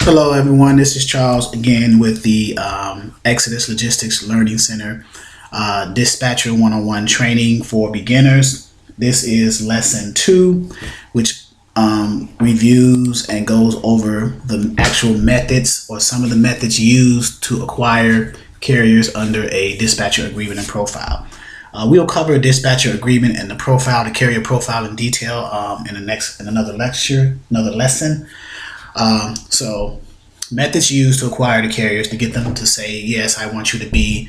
Hello everyone, this is Charles again with the Exodus Logistics Learning Center Dispatcher 101 training for beginners. This is lesson 2, which reviews and goes over the actual methods or some of the methods used to acquire carriers under a dispatcher agreement and profile. We'll cover a dispatcher agreement and the profile, the carrier profile in detail in another lesson. So methods used to acquire the carriers to get them to say, yes, I want you to be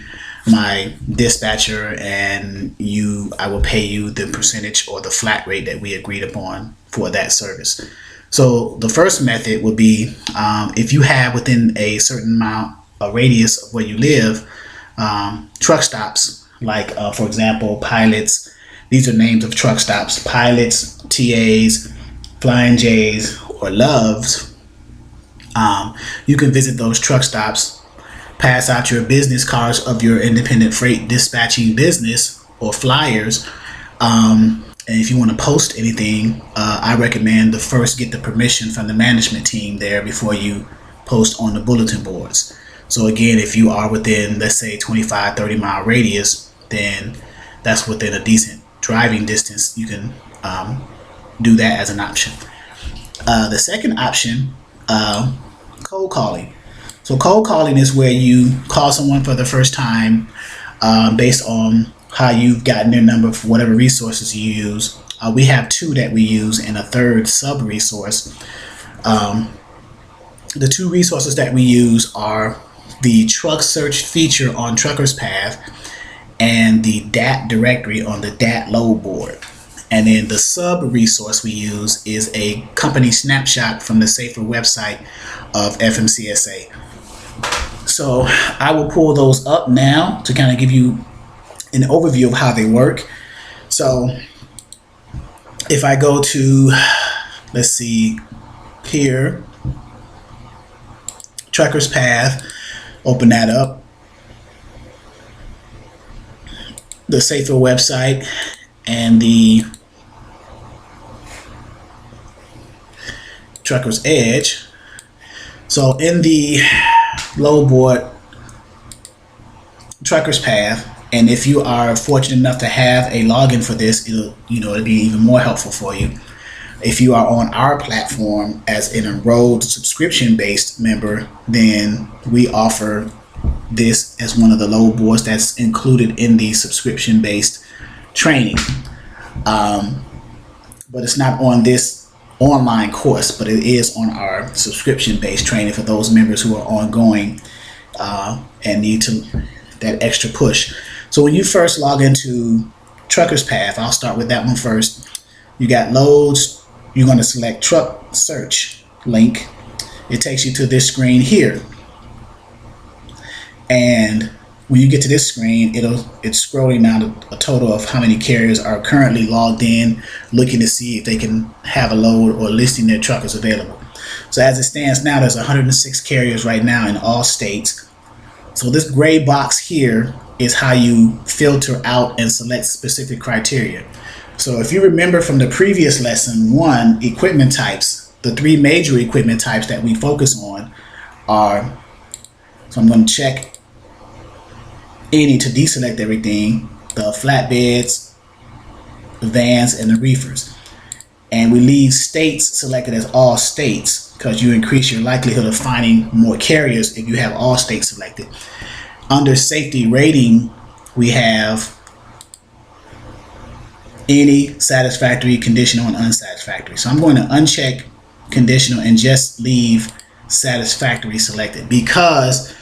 my dispatcher and I will pay you the percentage or the flat rate that we agreed upon for that service. So the first method would be if you have within a certain amount, a radius of where you live, truck stops, like for example, Pilots. These are names of truck stops: Pilots, TAs, Flying J's, or Loves. You can visit those truck stops, pass out your business cards of your independent freight dispatching business or flyers. And if you want to post anything, I recommend to first get the permission from the management team there before you post on the bulletin boards. So again, if you are within, let's say, 25-30 mile radius, then that's within a decent driving distance. You can do that as an option. The second option, cold calling. So cold calling is where you call someone for the first time based on how you've gotten their number for whatever resources you use. We have 2 that we use and a third sub resource. The 2 resources that we use are the truck search feature on Trucker's Path and the DAT directory on the DAT load board. And then the sub resource we use is a company snapshot from the Safer website of FMCSA. So I will pull those up now to kind of give you an overview of how they work. So if I go to, let's see here, Trucker's Path, open that up, the Safer website and the Trucker's Edge. So in the load board, Trucker's Path, and if you are fortunate enough to have a login for this, it'll be even more helpful for you. If you are on our platform as an enrolled subscription-based member, then we offer this as one of the load boards that's included in the subscription-based training. But it's not on this online course, but it is on our subscription-based training for those members who are ongoing and need that extra push. So when you first log into Trucker's Path, I'll start with that one first. You got loads. You're going to select truck search link. It takes you to this screen here. And when you get to this screen, it's scrolling down a total of how many carriers are currently logged in, looking to see if they can have a load or listing their truckers available. So as it stands now, there's 106 carriers right now in all states. So this gray box here is how you filter out and select specific criteria. So if you remember from the previous lesson 1, equipment types, the 3 major equipment types that we focus on are, so I'm going to check any to deselect everything, the flatbeds, the vans, and the reefers. And we leave states selected as all states because you increase your likelihood of finding more carriers if you have all states selected. Under safety rating, we have any, satisfactory, conditional, and unsatisfactory. So I'm going to uncheck conditional and just leave satisfactory selected because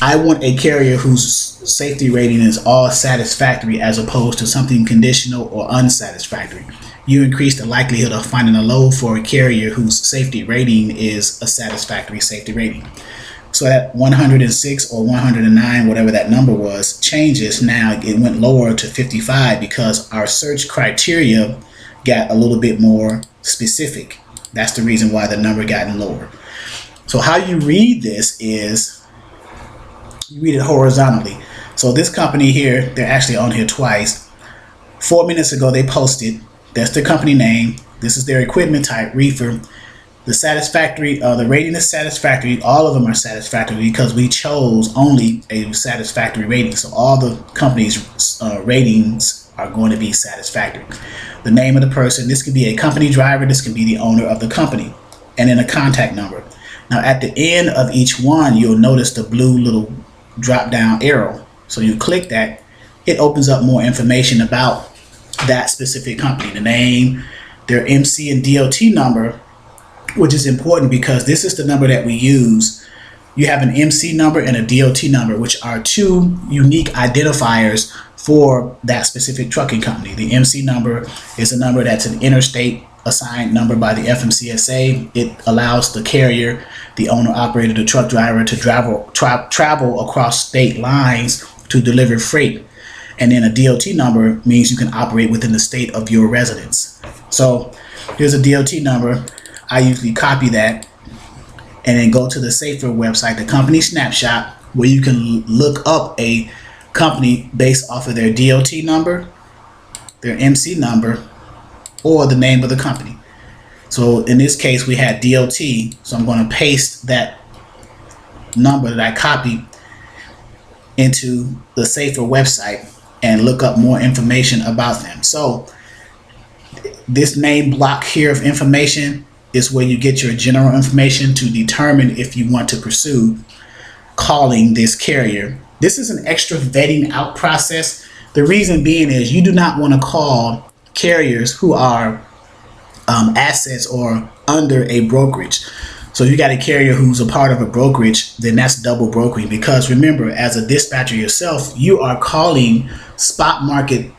I want a carrier whose safety rating is all satisfactory as opposed to something conditional or unsatisfactory. You increase the likelihood of finding a load for a carrier whose safety rating is a satisfactory safety rating. So that 106 or 109, whatever that number was, changes. Now it went lower to 55 because our search criteria got a little bit more specific. That's the reason why the number got lower. So how you read this is you read it horizontally. So this company here, they're actually on here twice. 4 minutes ago they posted, that's their company name, this is their equipment type, reefer. The rating is satisfactory. All of them are satisfactory because we chose only a satisfactory rating. So all the companies' ratings are going to be satisfactory. The name of the person, this could be a company driver, this could be the owner of the company, and then a contact number. Now at the end of each one, you'll notice the blue little drop down arrow. So you click that, it opens up more information about that specific company, the name, their MC and DOT number, which is important because this is the number that we use. You have an MC number and a DOT number, which are two unique identifiers for that specific trucking company. The MC number is a number that's an interstate assigned number by the FMCSA. It allows the carrier, the owner, operator, the truck driver to travel across state lines to deliver freight. And then a DOT number means you can operate within the state of your residence. So here's a DOT number. I usually copy that and then go to the Safer website, the company Snapshot, where you can look up a company based off of their DOT number, their MC number, or the name of the company. So in this case, we had DOT. So I'm going to paste that number that I copied into the Safer website and look up more information about them. So this main block here of information is where you get your general information to determine if you want to pursue calling this carrier. This is an extra vetting out process. The reason being is you do not want to call carriers who are assets or under a brokerage. So you got a carrier who's a part of a brokerage, then that's double brokering, because remember, as a dispatcher yourself, you are calling spot market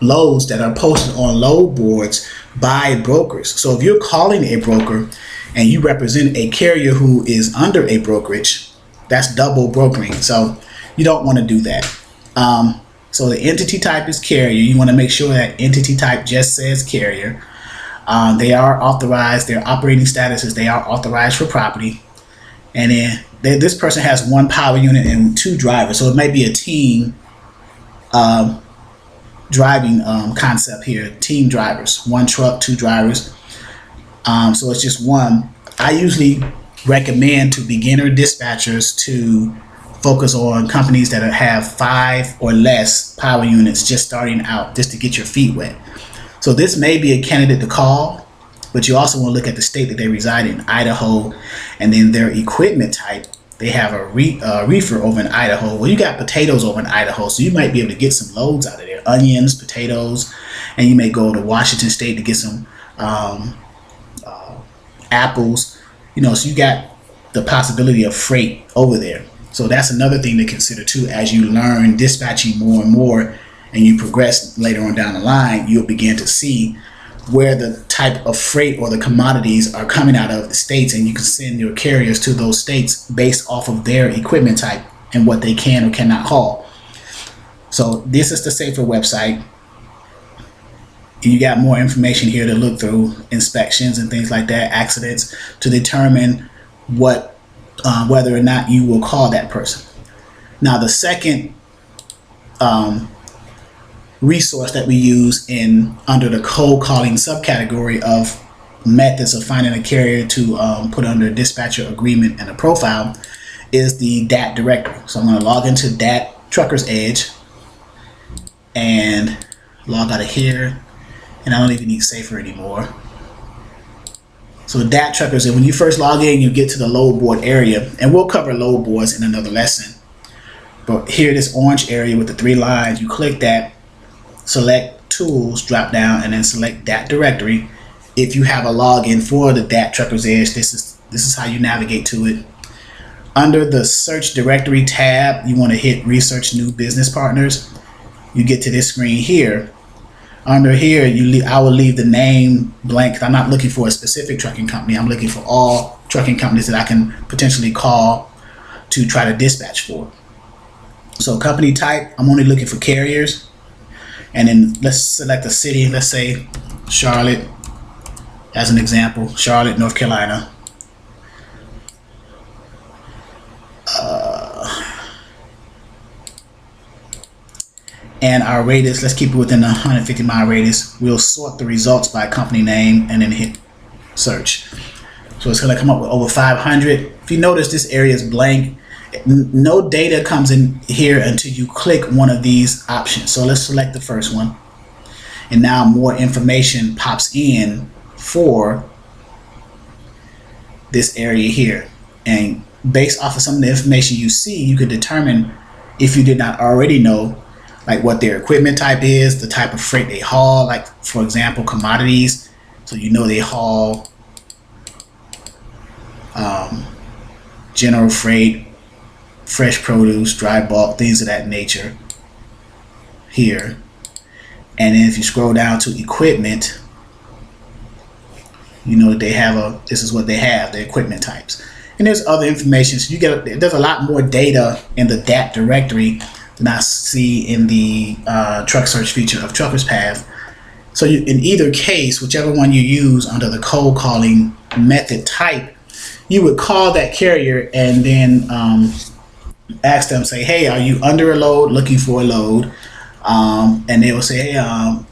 loads that are posted on load boards by brokers. So if you're calling a broker and you represent a carrier who is under a brokerage, that's double brokering. So you don't want to do that. So the entity type is carrier. You want to make sure that entity type just says carrier. They are authorized. Their operating status is they are authorized for property. And then this person has one power unit and two drivers. So it might be a team driving concept here. Team drivers, one truck, two drivers. So it's just one. I usually recommend to beginner dispatchers to focus on companies that have 5 or less power units just starting out, just to get your feet wet. So this may be a candidate to call, but you also want to look at the state that they reside in, Idaho, and then their equipment type. They have a reefer over in Idaho. Well, you got potatoes over in Idaho, so you might be able to get some loads out of there, onions, potatoes, and you may go to Washington State to get some apples. You know, so you got the possibility of freight over there. So that's another thing to consider too. As you learn dispatching more and more and you progress later on down the line, you'll begin to see where the type of freight or the commodities are coming out of the states, and you can send your carriers to those states based off of their equipment type and what they can or cannot haul. So this is the Safer website. You got more information here to look through, inspections and things like that, accidents, to determine what whether or not you will call that person. Now the second resource that we use under the cold calling subcategory of methods of finding a carrier to put under a dispatcher agreement and a profile is the DAT directory. So I'm going to log into DAT Trucker's Edge and log out of here, and I don't even need Safer anymore. So DAT Truckers, and when you first log in, you get to the load board area, and we'll cover load boards in another lesson. But here, this orange area with the 3 lines, you click that, select Tools, drop down, and then select DAT Directory. If you have a login for the DAT Truckers Edge, this is how you navigate to it. Under the Search Directory tab, you want to hit Research New Business Partners. You get to this screen here. Under here, I will leave the name blank. I'm not looking for a specific trucking company. I'm looking for all trucking companies that I can potentially call to try to dispatch for. So company type, I'm only looking for carriers. And then let's select a city. Let's say Charlotte, as an example, Charlotte, North Carolina. And our radius, let's keep it within a 150-mile radius. We'll sort the results by company name and then hit search. So it's going to come up with over 500. If you notice, this area is blank. No data comes in here until you click one of these options. So let's select the first one. And now more information pops in for this area here. And based off of some of the information you see, you could determine, if you did not already know, like what their equipment type is, the type of freight they haul, like for example, commodities. So you know they haul general freight, fresh produce, dry bulk, things of that nature here. And then if you scroll down to equipment, you know that they have this is what they have, the equipment types. And there's other information. So there's a lot more data in the DAT directory than I see in the truck search feature of Truckers Path. So in either case, whichever one you use under the cold calling method type, you would call that carrier and then ask them, say, hey, are you under a load, looking for a load? And they will say, hey,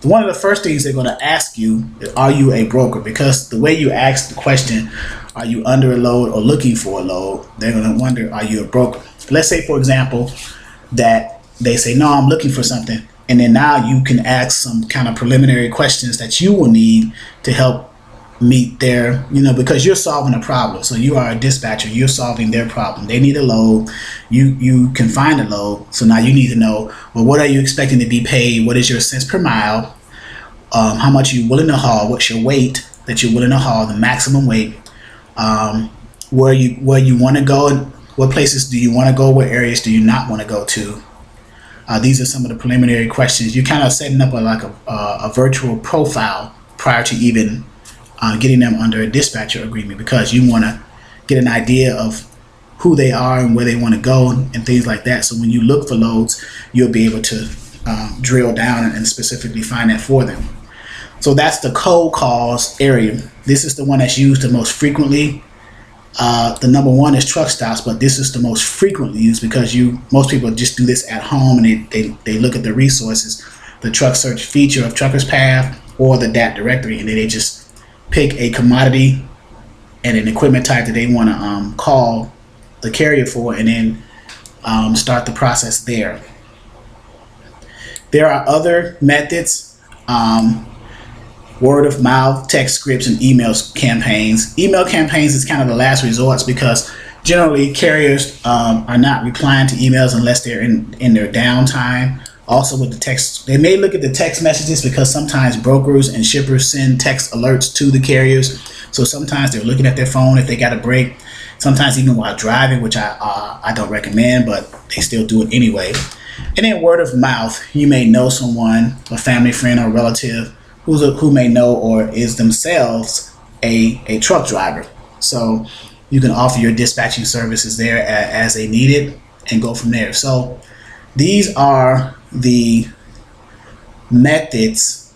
one of the first things they're going to ask you, are you a broker? Because the way you ask the question, are you under a load or looking for a load, they're going to wonder, are you a broker? Let's say, for example, that they say, no, I'm looking for something. And then now you can ask some kind of preliminary questions that you will need to help meet their, because you're solving a problem. So you are a dispatcher, you're solving their problem. They need a load, you can find a load. So now you need to know, well, what are you expecting to be paid? What is your cents per mile? How much are you willing to haul? What's your weight that you're willing to haul, the maximum weight? Where you want to go, and what places do you want to go? What areas do you not want to go to? These are some of the preliminary questions. You're kind of setting up a virtual profile prior to even getting them under a dispatcher agreement, because you want to get an idea of who they are and where they want to go and things like that. So when you look for loads, you'll be able to drill down and specifically find that for them. So that's the cold calls area. This is the one that's used the most frequently. The number one is truck stops, but this is the most frequently used because most people just do this at home and they look at the resources, the truck search feature of Truckers Path or the DAT directory, and then they just pick a commodity and an equipment type that they want to call the carrier for, and then start the process there. There are other methods, word of mouth, text scripts, and email campaigns. Email campaigns is kind of the last resort because generally carriers are not replying to emails unless they're in their downtime. Also with the text, they may look at the text messages because sometimes brokers and shippers send text alerts to the carriers. So sometimes they're looking at their phone if they got a break. Sometimes even while driving, which I don't recommend, but they still do it anyway. And then word of mouth, you may know someone, a family friend or relative who may know or is themselves a truck driver. So you can offer your dispatching services there as they need it and go from there. So these are the methods,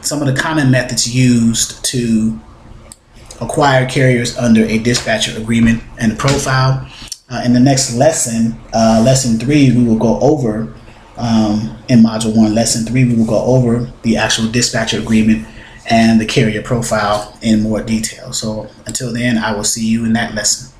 some of the common methods used to acquire carriers under a dispatcher agreement and profile. In the next lesson, lesson 3, we will go over, in module 1, lesson 3, we will go over the actual dispatcher agreement and the carrier profile in more detail. So until then, I will see you in that lesson.